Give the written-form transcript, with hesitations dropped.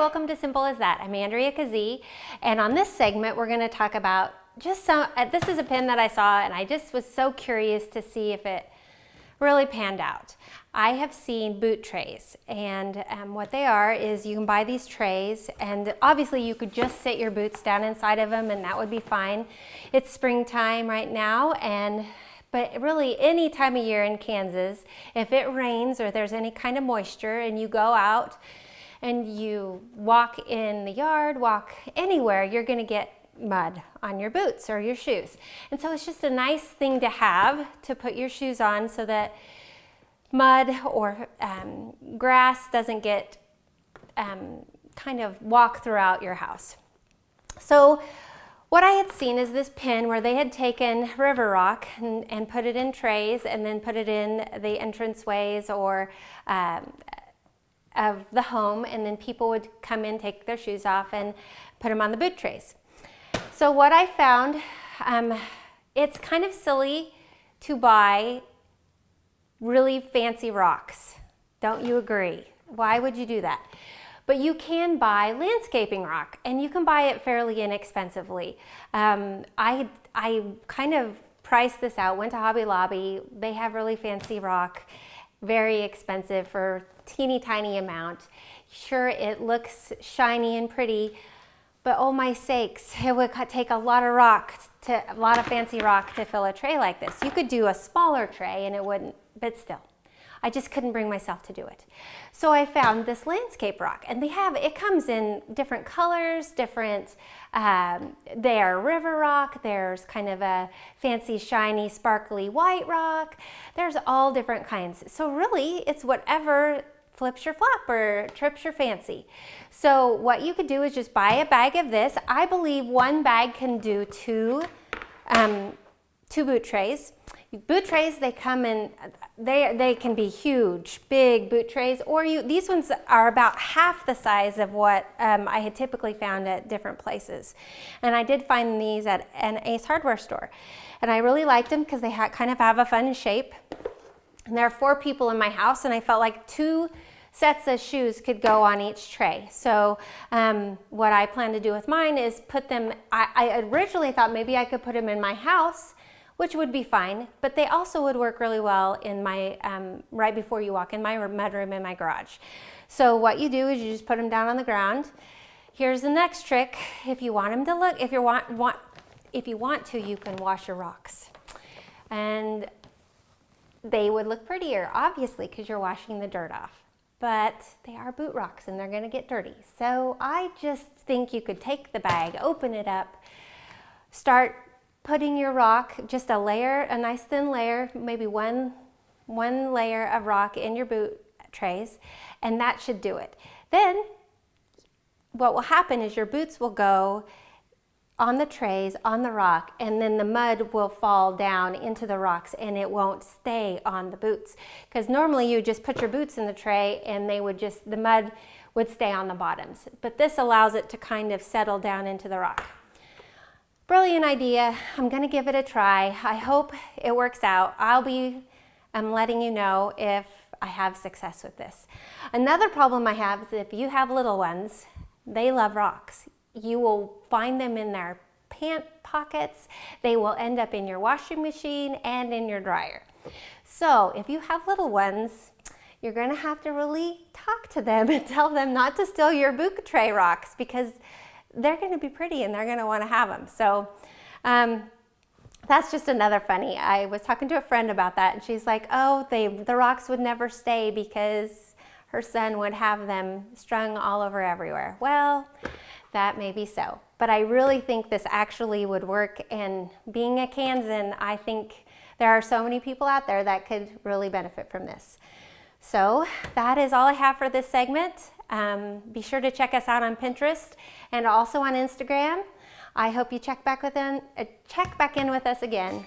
welcome to Simple as That. I'm Andrea Kazee, and on this segment we're going to talk about just some, this is a pin that I saw and I just was so curious to see if it really panned out. I have seen boot trays, and what they are is you can buy these trays, and obviously you could just sit your boots down inside of them and that would be fine. It's springtime right now, but really any time of year in Kansas, if it rains or there's any kind of moisture and you go out and you walk in the yard, walk anywhere, you're going to get mud on your boots or your shoes. And so it's just a nice thing to have to put your shoes on so that mud or grass doesn't get kind of walk throughout your house. So what I had seen is this pin where they had taken river rock and put it in trays and then put it in the entranceways or of the home, and then people would come in, take their shoes off and put them on the boot trays. So what I found, it's kind of silly to buy really fancy rocks. Don't you agree? Why would you do that? But you can buy landscaping rock, and you can buy it fairly inexpensively. I kind of priced this out, went to Hobby Lobby. They have really fancy rock, very expensive for teeny tiny amount. Sure, it looks shiny and pretty, but oh my sakes, it would take a lot of fancy rock to fill a tray like this. You could do a smaller tray and it wouldn't, but still, I just couldn't bring myself to do it. So I found this landscape rock, and it comes in different colors, they're river rock, there's kind of a fancy, shiny, sparkly white rock. There's all different kinds. So really, it's whatever flips your flop or trips your fancy. So what you could do is just buy a bag of this. I believe one bag can do two boot trays. Boot trays, they come in, they can be huge, big boot trays, or these ones are about half the size of what I had typically found at different places. And I did find these at an Ace Hardware store. And I really liked them because they kind of have a fun shape. And there are 4 people in my house, and I felt like 2 sets of shoes could go on each tray. So what I plan to do with mine is put them, I originally thought maybe I could put them in my house, which would be fine, but they also would work really well in my, right before you walk in my mudroom in my garage. So what you do is you just put them down on the ground. Here's the next trick. If you want them to look, if you want to, you can wash your rocks. And they would look prettier, obviously, because you're washing the dirt off. But they are boot rocks and they're gonna get dirty. So I just think you could take the bag, open it up, start putting your rock, just a layer, a nice thin layer, maybe one layer of rock in your boot trays, and that should do it. Then what will happen is your boots will go on the trays, on the rock, and then the mud will fall down into the rocks and it won't stay on the boots. Because normally you just put your boots in the tray and the mud would stay on the bottoms. But this allows it to kind of settle down into the rock. Brilliant idea. I'm gonna give it a try. I hope it works out. I'm letting you know if I have success with this. Another problem I have is if you have little ones, they love rocks. You will find them in their pant pockets. They will end up in your washing machine and in your dryer. So if you have little ones, you're gonna have to really talk to them and tell them not to steal your boot tray rocks, because they're gonna be pretty and they're gonna wanna have them. So that's just another funny. I was talking to a friend about that, and she's like, oh, the rocks would never stay because her son would have them strung all over everywhere. Well, that may be so, but I really think this actually would work, and being a Kansan, I think there are so many people out there that could really benefit from this. So that is all I have for this segment. Be sure to check us out on Pinterest and also on Instagram. I hope you check back in with us again.